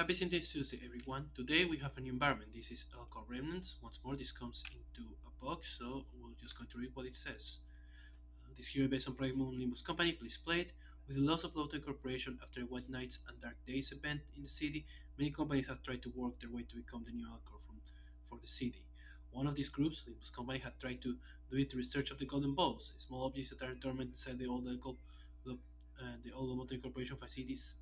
Happy St. Tuesday, everyone. Today we have a new environment. This is called Remnants. Once more, this comes into a box, so we're just going to read what it says. This hero based on Project Moon Limbus Company, please play it. With the loss of Lotus Corporation after White Nights and Dark Days event in the city, many companies have tried to work their way to become the new Alcor for the city. One of these groups, Limbus Company, had tried to do it through research of the Golden Balls, small objects that are dormant inside the old Lotus Corporation facilities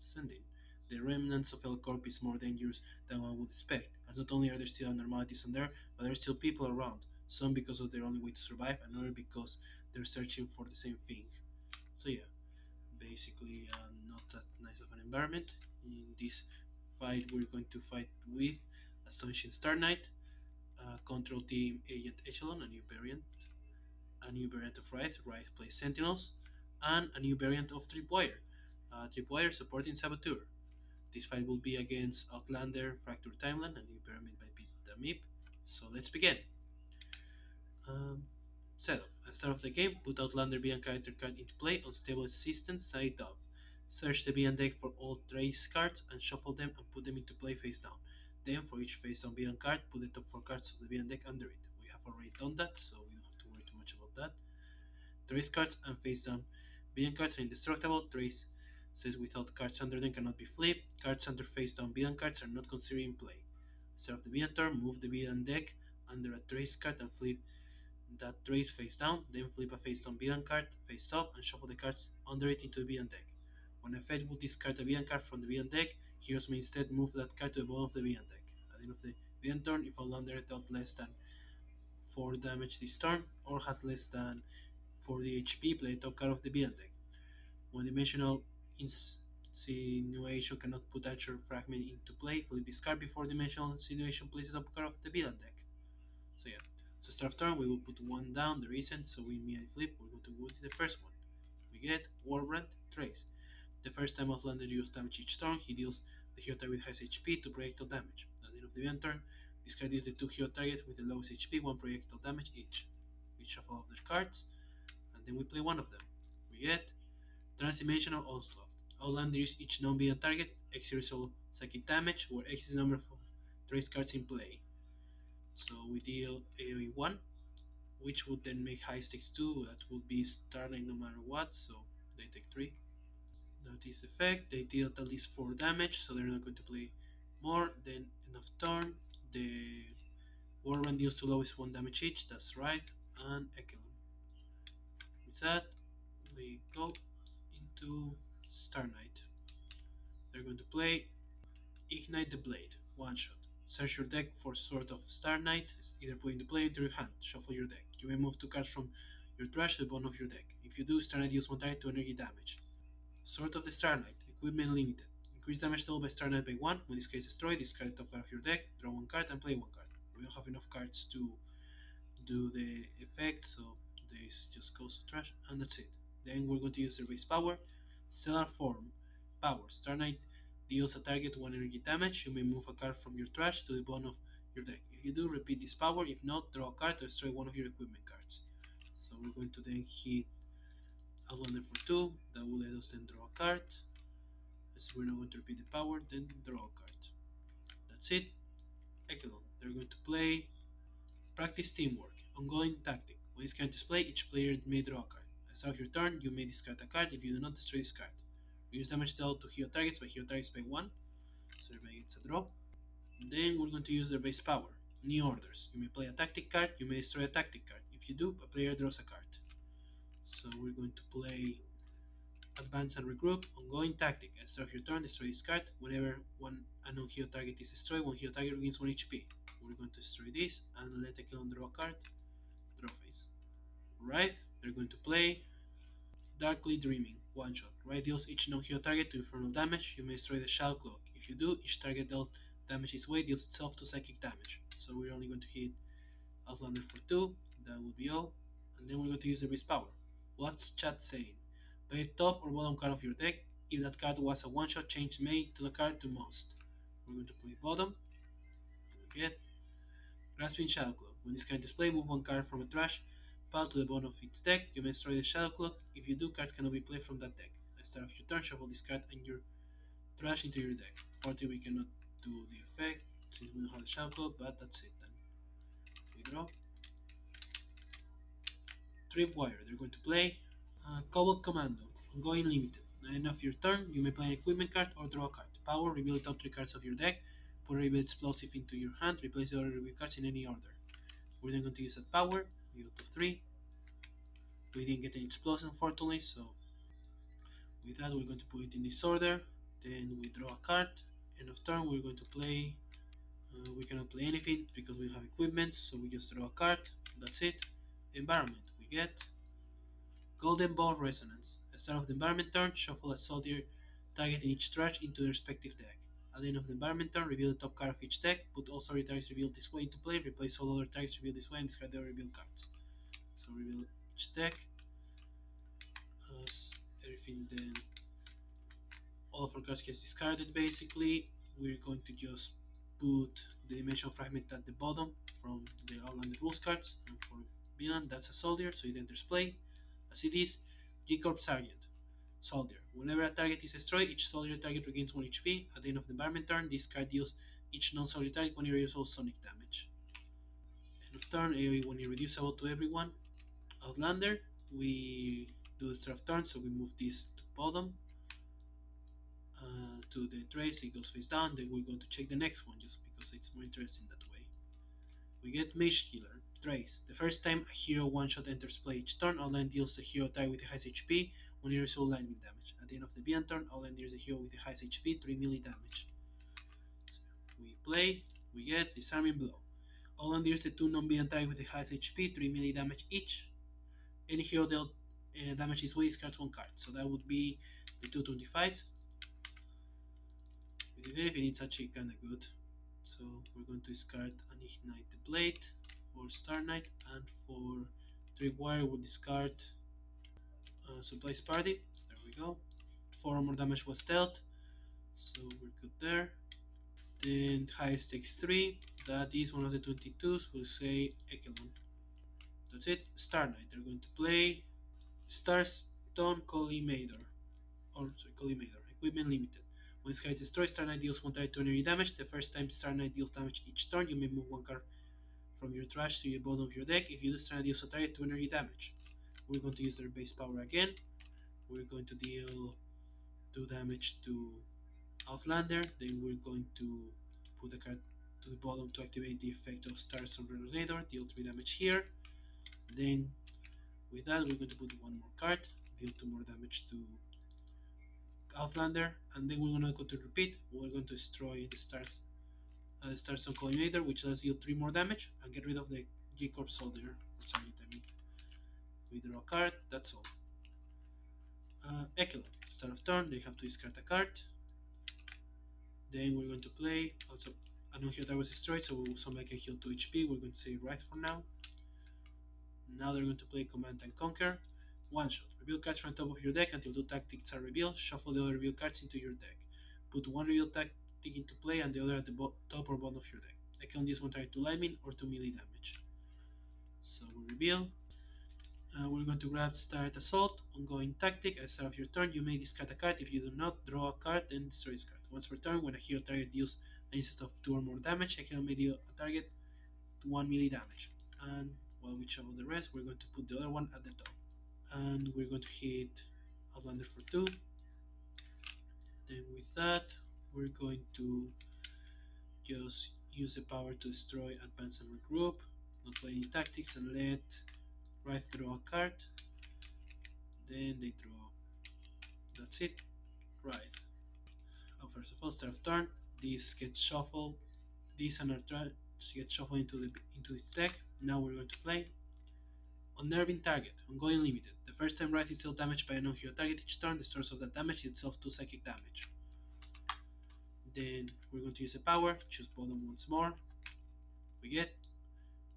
sending. The remnants of El Corp is more dangerous than one would expect, as not only are there still abnormalities on there, but there are still people around, some because of their only way to survive, and others because they're searching for the same thing. So yeah, basically not that nice of an environment. In this fight, we're going to fight with Astonishing Star Knight, Control Team Agent Echelon, a new variant of Writhe plays Sentinels, and a new variant of Tripwire, Tripwire supporting Saboteur. This fight will be against Outlander, Fractured Timeline, a new pyramid by meep. So let's begin. Um, Setup. At the start of the game, put Outlander Beyond character card into play on stable assistance side up. Search the Beyond deck for all trace cards and shuffle them and put them into play face down. Then, for each face down Beyond card, put the top 4 cards of the Beyond deck under it. We have already done that, so we don't have to worry too much about that. Trace cards and face down Beyond cards are indestructible. Trace says without cards under them cannot be flipped. Cards under face down Beyond cards are not considered in play. Start of the Beyond turn, move the Beyond deck under a trace card and flip that trace face down, then flip a face down Beyond card face up and shuffle the cards under it into the Beyond deck. When a effect will discard a Beyond card from the Beyond deck, heroes may instead move that card to the bottom of the Beyond deck. At the end of the Beyond turn, if Outlander dealt less than 4 damage this turn, or has less than 40 HP, play the top card of the Beyond deck. When Dimensional Insinuation cannot put Anchor Fragment into play, flip this card before Dimensional Insinuation plays the top card of the Beyond deck. So yeah, so start of turn we will put one down, there isn't, so we immediately flip, we're going to go to the first one. We get Warbrand Trace. The first time Outlander deals damage each turn, he deals the hero target with highest HP to projectile damage. At the end of the event turn, this card deals the 2 hero targets with the lowest HP 1 projectile damage each. We shuffle off their cards, and then we play one of them. We get Transdimensional Onslaught. Outlander deals each non-beyond target X result psychic damage, where X is the number of trace cards in play. So we deal AoE 1, which would then make high stakes 2, that would be starting no matter what, so they take 3. That is effect, they deal at least 4 damage, so they're not going to play more. Then end of turn, the Warband deals to lowest 1 damage each, that's right, and echelon. With that, we go into Star Knight. They're going to play Ignite the Blade, one shot. Search your deck for Sword of Star Knight, either put into play into your hand, shuffle your deck. You may move 2 cards from your trash to the bottom of your deck. If you do, Star Knight deals 1 target to energy damage. Sword of the Star Knight, equipment limited. Increase damage dealt by Star Knight by 1. When this card is destroyed, discard the top card of your deck, draw 1 card, and play 1 card. We don't have enough cards to do the effect, so this just goes to trash, and that's it. Then we're going to use their base power. Stellar Form. Power. Star Knight deals a target 1 energy damage. You may move a card from your trash to the bottom of your deck. If you do, repeat this power. If not, draw a card to destroy one of your equipment cards. So we're going to then hit Outlander for 2. That will let us then draw a card. As we're not going to repeat the power, then draw a card. That's it. Echelon. They're going to play Practice Teamwork. Ongoing Tactic. When it's card display, each player may draw a card. At the start of your turn, you may discard a card. If you do not, destroy this card. Reduce damage dealt to hero targets by 1, so everybody gets a draw. Then we're going to use their base power. New orders. You may play a tactic card, you may destroy a tactic card. If you do, a player draws a card. So we're going to play Advance and Regroup, Ongoing Tactic. At the start of your turn, destroy this card. Whenever one unknown hero target is destroyed, one hero target regains 1 HP. We're going to destroy this and let Echelon draw a card. Draw phase. Right, they're going to play Darkly Dreaming, one shot. Right deals each non-hero target to infernal damage. You may destroy the Shadow Cloak. If you do, each target dealt damage its way deals itself to psychic damage. So we're only going to hit Outlander for 2. That will be all. And then we're going to use the base power. What's chat saying? Play the top or bottom card of your deck. If that card was a one shot, change may to the card to must. We're going to play bottom. And we get Grasping Shadow Cloak. When this card is played, move 1 card from a trash pile to the bottom of its deck. You may destroy the Shadow Cloak. If you do, cards cannot be played from that deck. At the start of your turn, shuffle this card and your trash into your deck. Unfortunately, we cannot do the effect since we don't have the shadow cloak, but that's it then. We draw. Tripwire, they're going to play. Cobalt Commando, ongoing limited. At the end of your turn, you may play an equipment card or draw a card. Power, reveal the top 3 cards of your deck, put a reveal explosive into your hand, replace the other reveal cards in any order. We're then going to use that power, reveal top 3. We didn't get any explosion unfortunately, so with that we're going to put it in this order. Then we draw a card. End of turn, we're going to play. We cannot play anything because we have equipments, so we just draw a card. That's it. Environment, we get Golden Ball Resonance. At the start of the environment turn, shuffle a soldier target in each trash into the respective deck. At the end of the environment turn, reveal the top card of each deck, put all soldier targets revealed this way into play, replace all other targets revealed this way, and discard the other revealed cards. So reveal each deck. Everything then, all of our cards gets discarded basically. We're going to just put the dimensional fragment at the bottom from the Outlander rules cards, and for villain that's a soldier, so it enters play. As it is, G-Corp Sergeant. Soldier. Whenever a target is destroyed, each soldier target regains 1 HP. At the end of the environment turn, this card deals each non-soldier target 1 irreducible sonic damage. End of turn, AoE 1 irreducible to everyone. Outlander, we do the start of turn, so we move this to bottom. To the trace, it goes face down. Then we're going to check the next one just because it's more interesting that way. We get Mage Killer. Trace. The first time a hero one-shot enters play each turn, Outlander deals the hero target with the highest HP 1 irreducible lightning damage. At the end of the villain turn, Outlander deals the hero with the highest HP 3 melee damage. So we play, we get Disarming Blow. Outlander deals the 2 non-villain target with the highest HP 3 melee damage each. Any hero dealt damage this way discards 1 card. So that would be the 225s. With the it's actually kinda good. So we're going to discard and ignite the blade for Star Knight, and for Tripwire we'll discard Supplies Party. There we go. 4 more damage was dealt, so we're good there. Then highest takes 3. That is one of the 22s. We'll say echelon. That's it. Star Knight. They're going to play Starstone Collimator. Or sorry, Collimator. Equipment limited. When this card is destroyed, Star Knight deals 1 target to energy damage. The first time Star Knight deals damage each turn, you may move 1 card from your trash to the bottom of your deck. If you do, Star Knight deals a target to energy damage. We're going to use their base power again. We're going to deal 2 damage to Outlander. Then we're going to put a card to the bottom to activate the effect of Starstone Resonator. Deal 3 damage here. Then with that, we're going to put 1 more card. Deal 2 more damage to Outlander, and then we're going to go to repeat. We're going to destroy the Starstone Collimator, which does deal 3 more damage, and get rid of the G-Corp Soldier. Sergeant, I mean. We draw a card, that's all. Echelon, start of turn, they have to discard a card. Then we're going to play, also, a non-hero target was destroyed, so somebody can heal 2 HP. We're going to say writhe for now. Now they're going to play Command and Conquer. One shot. Reveal cards from the top of your deck until 2 tactics are revealed. Shuffle the other reveal cards into your deck. Put 1 reveal tactic into play and the other at the top or bottom of your deck. I can use 1 target to lightning or 2 melee damage. So we reveal. We're going to grab Start Assault. Ongoing tactic. At the start of your turn, you may discard a card. If you do not, draw a card and destroy this card. Once per turn, when a hero target deals an instead of 2 or more damage, a hero may deal a target 1 melee damage. And while we shuffle the rest, we're going to put the other one at the top. And we're going to hit Outlander for 2. Then with that, we're going to just use the power to destroy, advance and regroup, not play any tactics, and let Writhe draw a card. Then they draw. That's it. Writhe. First of all, start of turn. This gets shuffled. This and our turn gets shuffled into its deck. Now we're going to play. Unnerving target, ongoing limited. The first time Writhe is dealt damage by a non-hero target each turn, the source of that damage is itself 2 psychic damage. Then we're going to use a power, choose bottom once more. We get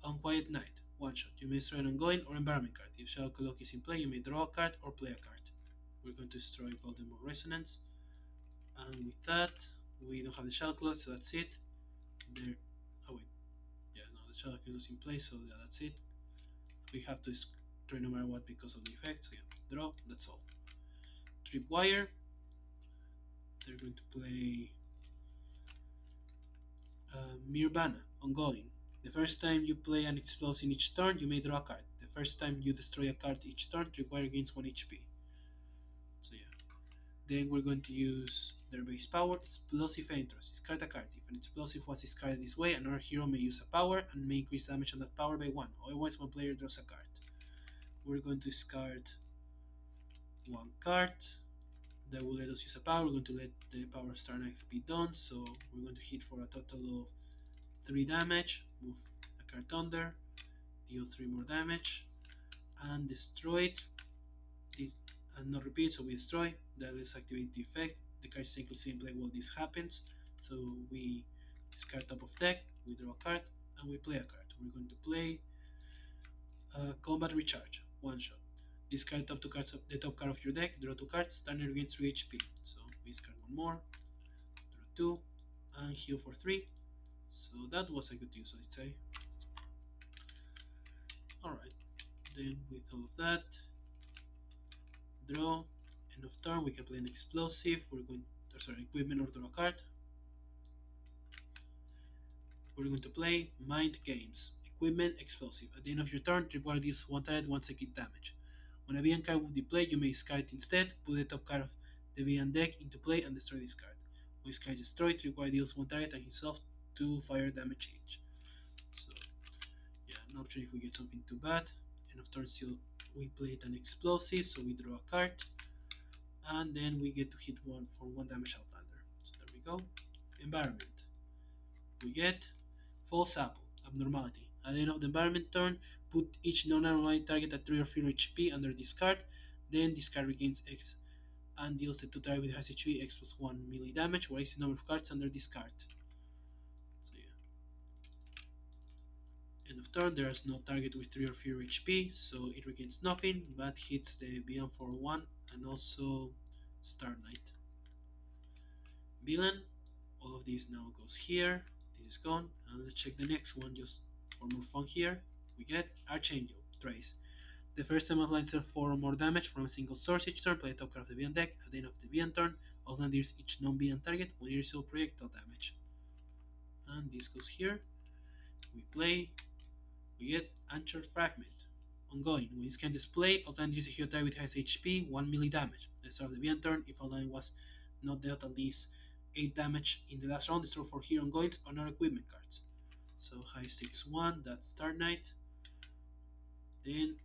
Unquiet Night, one shot. You may destroy an ongoing or environment card. If Shadow Cloak is in play, you may draw a card or play a card. We're going to destroy Golden Ball Resonance. And with that, we don't have the Shadow Cloak, so that's it. There. Oh wait. Yeah, no, the Shadow Cloak is in place, so yeah, that's it. We have to destroy no matter what because of the effect, so yeah, draw, that's all. Tripwire. They're going to play Nirvana, ongoing. The first time you play an explosive each turn, you may draw a card. The first time you destroy a card each turn, tripwire gains 1 HP. So yeah. Then we're going to use their base power, Explosive Enters. Discard a card. If an explosive was discarded this way, another hero may use a power and may increase damage on that power by 1. Otherwise, one player draws a card. We're going to discard one card. That will let us use a power. We're going to let the power star knife be done. So we're going to hit for a total of 3 damage. Move a card under. Deal 3 more damage. And destroy it. This, and not repeat, so we destroy. That lets activate the effect. The card is still in play while this happens. So we discard top of deck, we draw a card, and we play a card. We're going to play Combat Recharge, one shot. Discard top 2 cards of the top card of your deck, draw 2 cards, turner gains 3 HP. So we discard one more, draw 2, and heal for 3. So that was a good use, I'd say. Alright, then with all of that, draw, end of turn, we can play an explosive, equipment or draw a card. We're going to play Mind Games, equipment, explosive. At the end of your turn, tripwire deals 1 target 1 second damage. When a VN card will be played, you may discard it instead, put the top card of the VN deck into play and destroy this card. When this card is destroyed, tripwire deals 1 target and himself 2 fire damage each. So, yeah, not sure if we get something too bad. End of turn still, we played an explosive, so we draw a card. And then we get to hit 1 for 1 damage Outlander. So there we go. Environment. We get False Apple, Abnormality. At the end of the environment turn, put each non-abnormality target at 3 or fewer HP under discard, then discard regains X and deals the 2 target with highest HP X plus 1 melee damage, where X is the number of cards under discard. So yeah. End of turn, there is no target with 3 or fewer HP, so it regains nothing, but hits the Beyond for 1 and also Star Knight. Villain, all of this now goes here. This is gone, and let's check the next one just for more fun here. We get Archangel, Trace. The first time outlines deals 4 or more damage from a single source each turn, play the top card of the VN deck. At the end of the VN turn, outline deals each non-VN target when you receive projectile damage. And this goes here. We play, we get Anchor Fragment. Ongoing, when this can display, outline deals a hero target with highest HP, 1 melee damage. At the start of the VN turn, if outline was not dealt at least 8 damage in the last round, destroy 4 hero ongoings or non-equipment cards. So high stakes 1, that's Star Knight. Then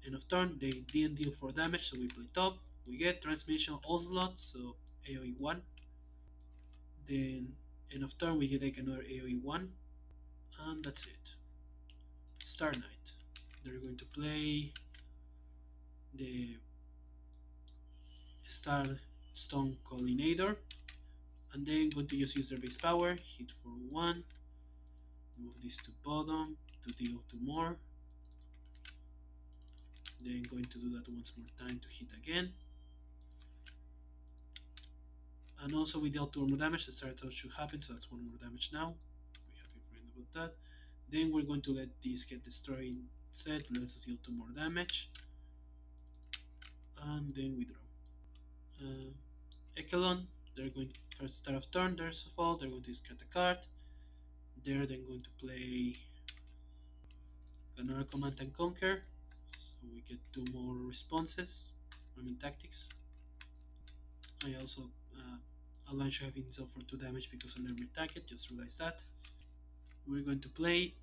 end of turn, they didn't deal 4 damage, so we play top. We get Transmission Onslaught, so AoE 1. Then end of turn, we get like another AoE 1. And that's it. Star Knight. They're going to play the Starstone Collinator, and then going to just use their base power, hit for 1, move this to bottom to deal 2 more, then going to do that once more time to hit again, and also we dealt 2 more damage. The start should happen, so that's 1 more damage now. We have been frightened about that. Then we're going to let this get destroyed instead, let us deal 2 more damage, and then we draw. Echelon, they're going to first start of turn, first of all, they're going to discard a card. They're then going to play another Command and Conquer, so we get 2 more responses, tactics. I also Outline should have himself for 2 damage because of enemy target, just realize that. We're going to play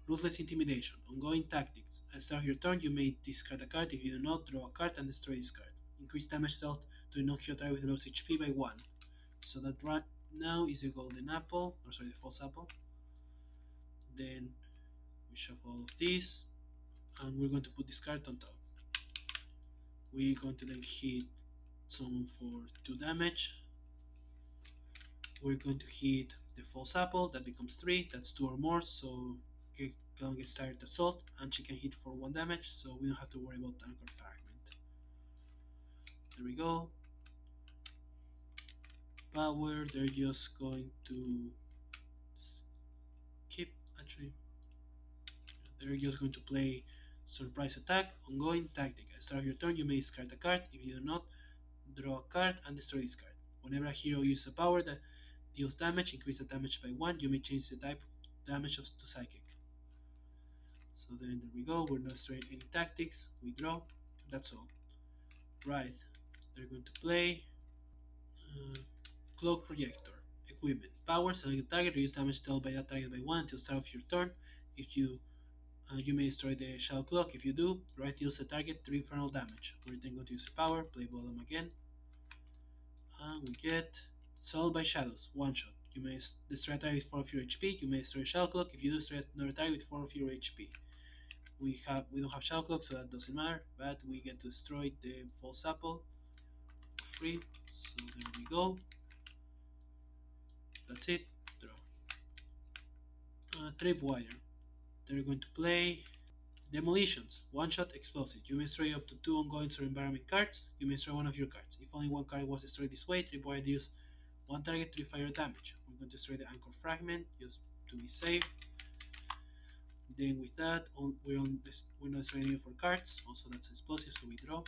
Ruthless Intimidation, Ongoing Tactics. At the start of your turn, you may discard a card. If you do not, draw a card and destroy this card. Increase damage dealt to a non-hero target with the lowest HP by 1. So that right now is the golden apple, or sorry, the false apple. Then we shuffle all of these, and we're going to put this card on top. We're going to then hit someone for 2 damage. We're going to hit the false apple, that becomes 3, that's 2 or more, so can get started assault, and she can hit for 1 damage, so we don't have to worry about Anchor Fragment. There we go. Power, they're just going to keep, actually, they're just going to play Surprise Attack, Ongoing Tactic. At the start of your turn, you may discard a card. If you do not, draw a card and destroy this card. Whenever a hero uses a power that deals damage, increase the damage by 1. You may change the type damage to psychic. So then there we go. We're not destroying any tactics. We draw. That's all. Writhe. They're going to play uh, cloak projector. Equipment. Power. Select the target. Reduce damage dealt by that target by 1 until start of your turn. If you may destroy the shadow clock. If you do, Writhe deals the target 3 infernal damage. We're then going to use the power. Play bottom again. And we get Soul by Shadows, one shot. You may destroy a target with 4 of your HP. You may destroy a Shadow Clock if you destroy another target with 4 of your HP. We don't have Shadow Clock, so that doesn't matter. But we get to destroy the false apple for free. So there we go. That's it. Draw. Tripwire. They're going to play Demolitions, one shot explosive. You may destroy up to 2 ongoing or environment cards. You may destroy one of your cards. If only one card was destroyed this way, Tripwire deals one target 3 fire damage. We're going to destroy the anchor fragment just to be safe. Then with that, we're not destroying any of our cards. Also, that's explosive, so we draw.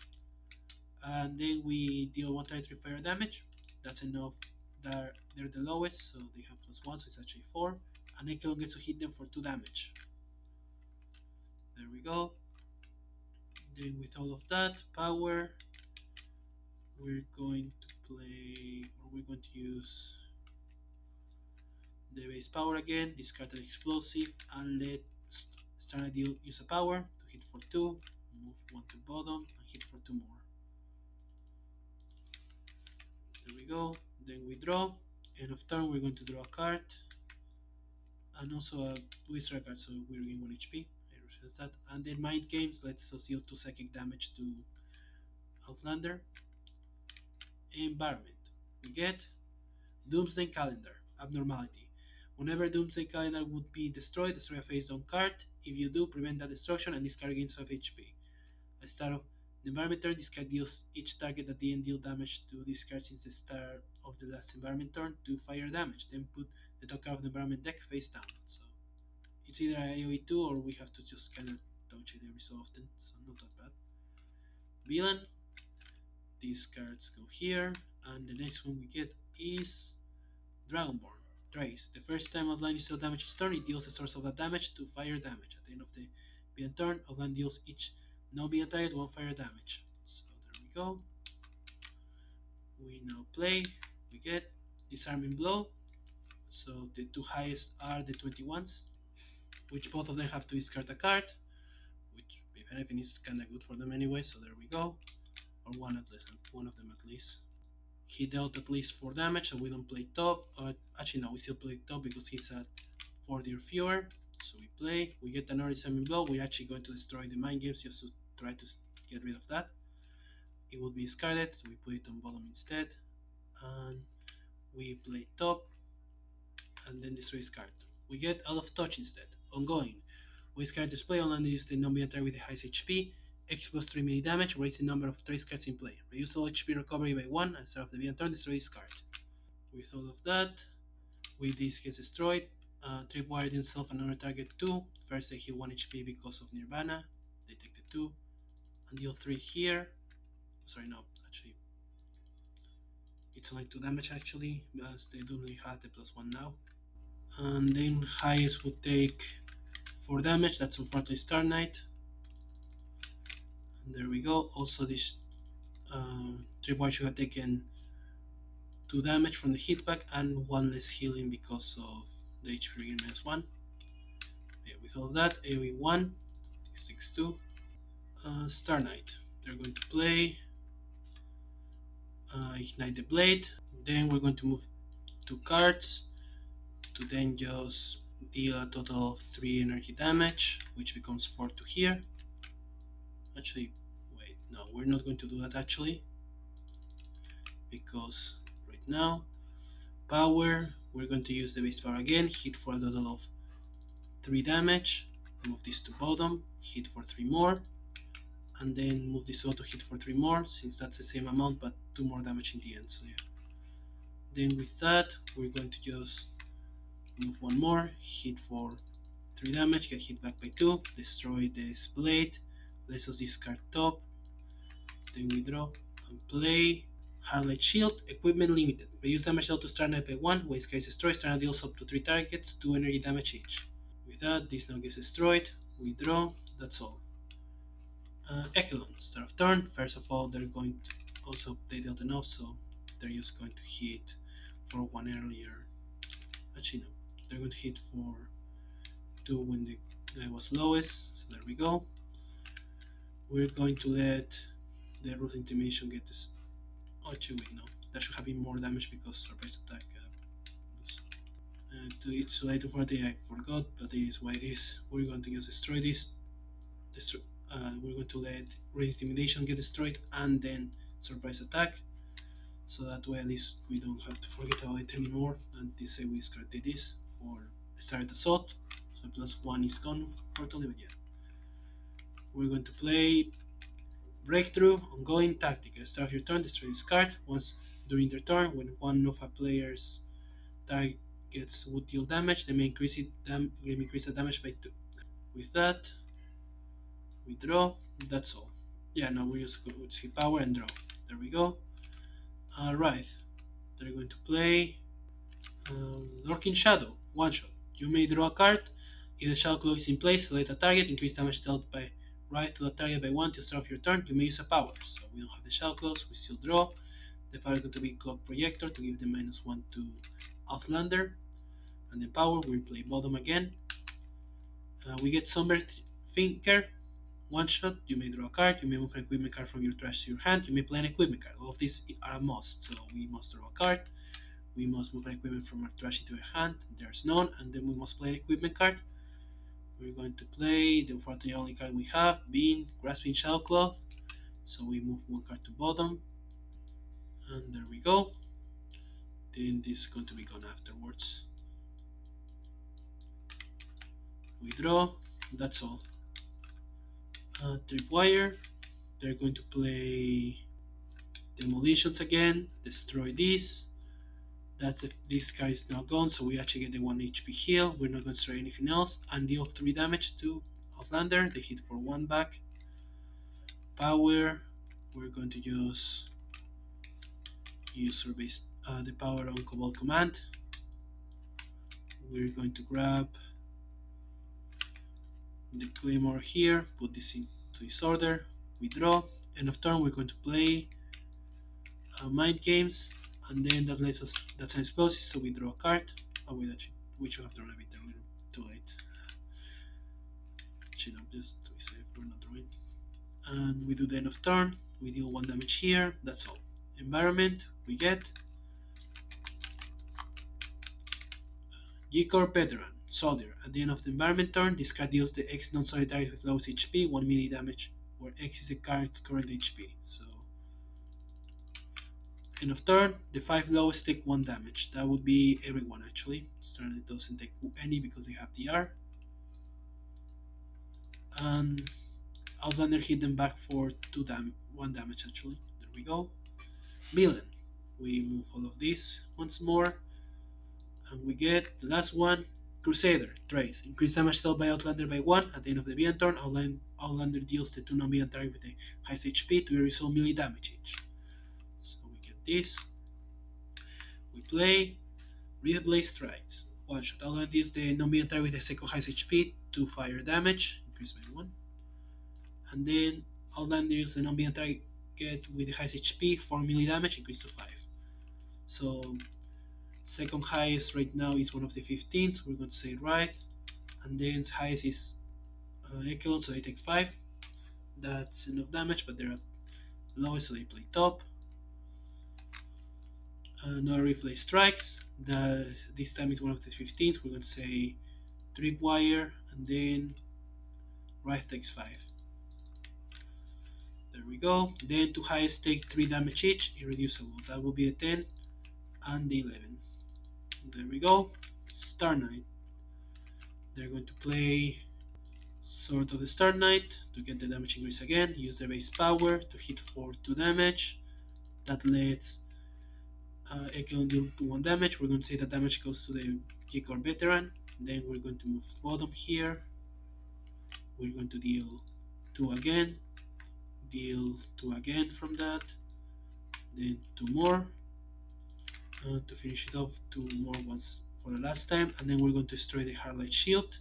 And then we deal one target 3 fire damage. That's enough. They're the lowest, so they have +1, so it's actually 4. And echelon gets to hit them for 2 damage. There we go. Then with all of that, power, we're going to play, or we're going to use the base power again, discard an explosive, and let's start a deal, use a power to hit for 2, move 1 to bottom, and hit for 2 more. There we go. Then we draw. End of turn, we're going to draw a card, and also a destroy card, so we're getting 1 HP. I realize that. And then mind games, let's deal 2 psychic damage to Outlander. Environment. We get Doomsday Calendar. Abnormality. Whenever Doomsday Calendar would be destroyed, destroy a face-down card. If you do, prevent that destruction and discard gains 5 HP. At start of the environment turn, this card deals each target at the end deal damage to this card since the start of the last environment turn to fire damage. Then put the top card of the environment deck face down. So it's either AoE 2 or we have to just kind of dodge it every so often, so not that bad. Villain. These cards go here, and the next one we get is Dragonborn. Trace. The first time Outland is dealt damage its turn, it deals the source of that damage to fire damage. At the end of the villain turn, Outland deals each non-villain target 1 fire damage. So there we go. We now play. We get Disarming Blow. So the 2 highest are the 21s, which both of them have to discard a card, which if anything is kinda good for them anyway, so there we go. Or one at least, one of them at least. He dealt at least 4 damage, so we don't play top. Actually, no, we still play top because he's at 40 or fewer. So we play. We get another Disarming Blow. We're actually going to destroy the mind games just to try to get rid of that. It will be discarded, so we put it on bottom instead. And we play top, and then destroy his card. We get Out of Touch instead. Ongoing. We discard display. Outlander is the non-villain target with the highest HP. X plus 3 melee damage, raise the number of trace cards in play. Reduce all HP recovery by 1 and start of the villain turn, destroy this card. With all of that, this gets destroyed. Tripwire himself another target 2. First they heal 1 HP because of Nirvana. They take the 2. And deal 3 here. Sorry, no, actually. It's only 2 damage actually, because they do only have the +1 now. And then highest would take 4 damage, that's unfortunately Star Knight. And there we go. Also this Tripwire should have taken 2 damage from the hit pack and 1 less healing because of the HP regain -1. Yeah, with all of that, AoE 1, 6-2. Star Knight. They're going to play Ignite the Blade. Then we're going to move 2 cards to then just deal a total of 3 energy damage, which becomes 4 to here. Actually, wait, no, we're not going to do that actually, because right now, power, we're going to use the base power again, hit for a total of 3 damage, move this to bottom, hit for 3 more, and then move this on to hit for 3 more, since that's the same amount but 2 more damage in the end, so yeah. Then with that, we're going to just move 1 more, hit for 3 damage, get hit back by 2, destroy this blade, lets us discard top, then we draw and play Highlight shield, equipment limited. Reduce damage dealt to Star Knight by 1. Waste case destroyed. Star Knight deals up to 3 targets, 2 energy damage each. With that, this now gets destroyed. We draw. That's all. Echelon. Start of turn. First of all, they're going to also they dealt enough, so they're just going to hit for 1 earlier. Actually, no. They're going to hit for 2 when the guy was lowest. So there we go. We're going to let the Root Intimidation get this. Oh, actually, wait, no. That should have been more damage because surprise attack. It's too late for the I forgot, but it is what it is. We're going to just destroy this. We're going to let Root Intimidation get destroyed and then surprise attack. So that way at least we don't have to forget about it anymore. And this say we discarded this for start assault. So +1 is gone totally, but yeah. We're going to play Breakthrough, Ongoing Tactic. Start your turn, destroy this card. Once during their turn, when one of a player's targets would deal damage, they may increase the damage by 2. With that, we draw. That's all. Yeah, now we just go with see power and draw. There we go. Writhe. They're going to play Lurking Shadow. 1 shot. You may draw a card. If the shadow claw is in place, select a target, increase damage dealt by Writhe to the target by 1 till start of your turn. You may use a power. So we don't have the shadow claws, we still draw. The power is going to be Clock Projector to give them -1 to Outlander. And then power, we'll play bottom again. We get Somber Thinker. 1 shot, you may draw a card, you may move an equipment card from your trash to your hand, you may play an equipment card. All of these are a must, so we must draw a card. We must move an equipment from our trash into our hand, there's none, and then we must play an equipment card. We're going to play the unfortunately only card we have, being Grasping Shadowcloth. So we move 1 card to bottom, and there we go. Then this is going to be gone afterwards. We draw, that's all. Tripwire, they're going to play Demolitions again, destroy this. That's if this guy is now gone, so we actually get the 1 HP heal. We're not going to destroy anything else. And deal 3 damage to Outlander. They hit for 1 back. Power. We're going to use base, the power on Cobalt Command. We're going to grab the Claymore here, put this into this order. We draw. End of turn, we're going to play Mind Games. And then that lets us, that's an explosive, so we draw a card. Oh wait, actually, we should have drawn a bit earlier. Too late. Chin up just to be safe, we're not drawing. And we do the end of turn. We deal 1 damage here. That's all. Environment, we get G-Corp Veteran, Soldier. At the end of the environment turn, this card deals the X non-solid target with lowest HP 1 melee damage, where X is the card's current HP. So end of turn, the 5 lowest take 1 damage. That would be everyone actually. Starting doesn't take any because they have DR. And Outlander hit them back for 1 damage actually. There we go. Villain. We move all of these once more. And we get the last one, Crusader, Trace. Increase damage dealt by Outlander by 1. At the end of the villain turn, Outlander deals the 2 non-villain target with the highest HP to resolve melee damage each. So we get this. We play Writhe Blade Strikes. 1 shot. Outlander deals the non-villain target with the second highest HP to fire damage, increased by 1. And then Outlander deals the non-villain target with the highest HP for melee damage, increased to 5. So second highest right now is one of the 15s, we're going to say Writhe. And then highest is echelon, so they take 5. That's enough damage, but they're at lowest, so they play top. Another replay strikes. This time is one of the 15s. We're going to say tripwire, and then Writhe takes 5. There we go. Then 2 highest take 3 damage each, irreducible. That will be a 10 and the 11. There we go. Star Knight. They're going to play Sword of the Star Knight to get the damage increase again. Use their base power to hit for 2 damage. That lets Echelon deal 1 damage. We're going to say that damage goes to the G-Corp Veteran. Then we're going to move bottom here. We're going to deal 2 again. Deal 2 again from that. then two more to finish it off, two more ones for the last time, and then we're going to destroy the Hardlight Shield,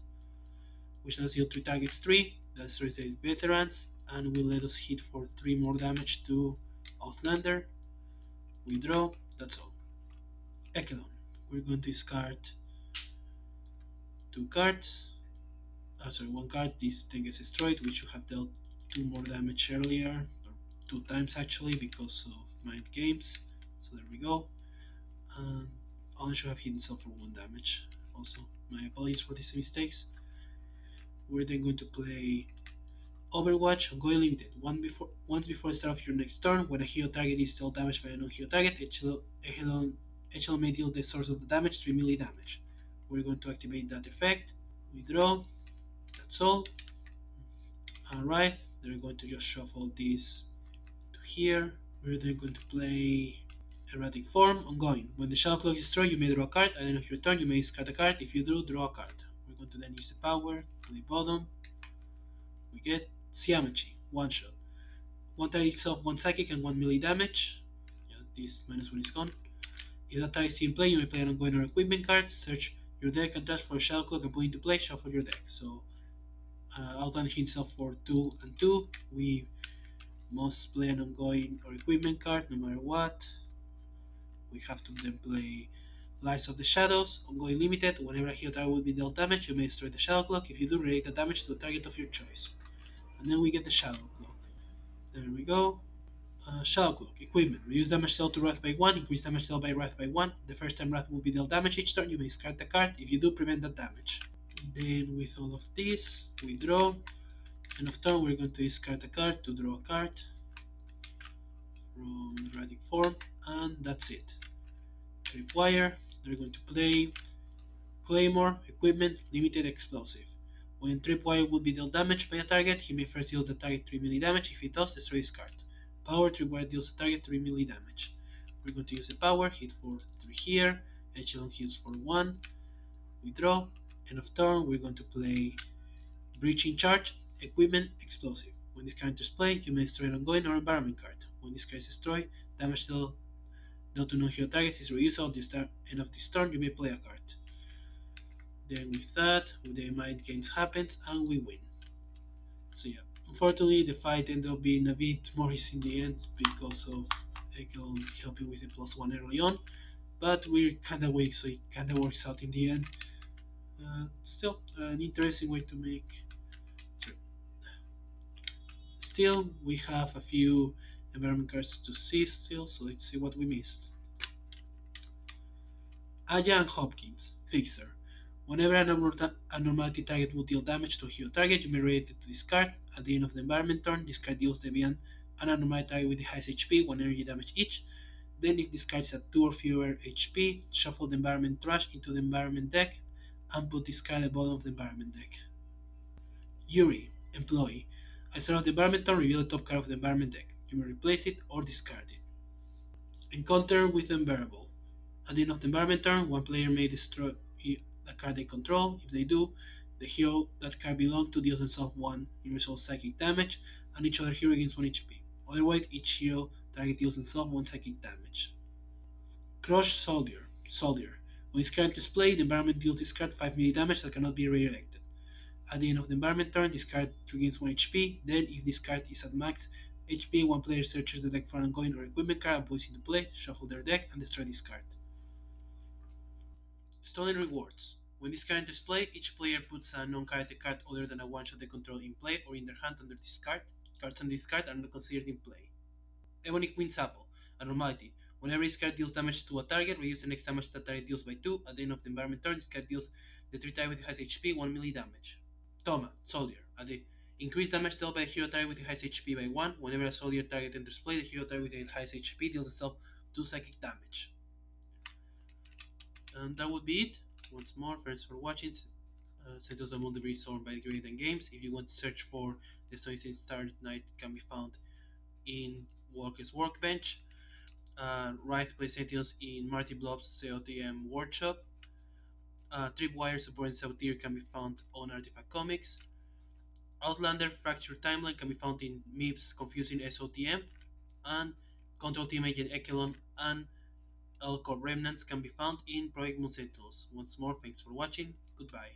which does heal 3 targets 3, that destroys the veterans, and will let us hit for 3 more damage to Outlander. We draw, that's all. Echelon, we're going to discard 2 cards, sorry, 1 card, this thing gets destroyed, we should have dealt 2 more damage earlier, or 2 times actually, because of mind games, so there we go. And Alan should have hit himself for 1 damage also. My apologies for these mistakes. We're then going to play Overwatch ongoing limited. Once before the start of your next turn, when a hero target is still damaged by a non-hero target, echelon may deal the source of the damage 3 melee damage. We're going to activate that effect. We draw. That's all. Alright, they're going to just shuffle this to here. We're then going to play Erratic Form ongoing. When the Shadow Cloak is destroyed, you may draw a card. At the end of your turn, you may discard a card. If you do, draw a card. We're going to then use the power, play bottom. We get Siamachi, one shot. One target itself, 1 psychic, and 1 melee damage. Yeah, this -1 is gone. If that target is in play, you may play an ongoing or equipment card. Search your deck and touch for a Shadow Cloak and put it into play. Shuffle your deck. So, Outlander himself for 2 and 2. We must play an ongoing or equipment card no matter what. We have to then play Lights of the Shadows, ongoing limited. Whenever a hero target will be dealt damage, you may destroy the Shadow Clock. If you do, relate the damage to the target of your choice. And then we get the Shadow Clock. There we go. Shadow Cloak, equipment. Reduce damage dealt to Wrath by 1, increase damage dealt by Wrath by 1. The first time Wrath will be dealt damage each turn, you may discard the card. If you do, prevent that damage. Then with all of this, we draw. End of turn, we're going to discard a card to draw a card from erratic form, and that's it. Tripwire, they're going to play Claymore, equipment, limited explosive. When Tripwire would be dealt damage by a target, he may first deal the target 3 melee damage. If he does, destroy his card. Power, Tripwire deals the target 3 melee damage. We're going to use the power, hit for 3 here, echelon heals for 1. We draw. End of turn, we're going to play Breaching Charge, equipment, explosive. When this card enters play, you may destroy an ongoing or environment card. When this card is destroyed, damage dealt to non-hero targets is reduced at the end of this turn, you may play a card. Then with that, the mind games happens and we win. So yeah, unfortunately the fight ended up being a bit more easy in the end because of Echelon helping with the +1 early on, but we're kinda weak, so it kinda works out in the end. Still, an interesting way to make. Still, we have a few environment cards to see still, so let's see what we missed. Aya and Hopkins, Fixer. Whenever an abnormality target will deal damage to a hero target, you may relate it to discard. At the end of the environment turn, discard deals Deviant an abnormality target with the highest HP, 1 energy damage each. Then if discard is at 2 or fewer HP, shuffle the environment trash into the environment deck and put discard at the bottom of the environment deck. Yuri, Employee. At the start of the environment turn, reveal the top card of the environment deck. You may replace it or discard it. Encounter with Unbearable. At the end of the environment turn, one player may destroy a card they control. If they do, the hero that card belongs to deals themselves 1 universal psychic damage, and each other hero gains 1 HP. Otherwise, each hero target deals themselves 1 psychic damage. Crush Soldier. When this card is played, the environment deals this card 5 melee damage that cannot be redirected. At the end of the environment turn, this card regains 1 HP. Then, if this card is at max HP, one player searches the deck for an ongoing or equipment card and puts it into play, shuffle their deck, and destroy this card. Stolen Rewards. When this card enters play, each player puts a non-character card other than a one-shot they control in play or in their hand under this card. Cards on this card are not considered in play. Ebony Queen's Apple. Abnormality. Whenever this card deals damage to a target, reduce the next damage that target deals by 2. At the end of the environment turn, this card deals the 3 target with the highest HP 1 melee damage. Toma, Soldier. At the increased damage dealt by a hero target with the highest HP by 1. Whenever a soldier target enters play, the hero target with the highest HP deals itself 2 psychic damage. And that would be it. Once more, thanks for watching. Sentinels of Multiverse Storm by Great and Games. If you want to search for the Astonishing Star Knight, can be found in Walker's Workbench. Writhe plays Sentinels in martyblob's SOTM workshop. Tripwire supporting Saboteur can be found on Artifact Comics. Outlander Fractured Timeline can be found in meep's Confusing SOTM. And Control Team Agent Echelon and Corp remnants can be found in Project Moon Sentinels. Once more, thanks for watching. Goodbye.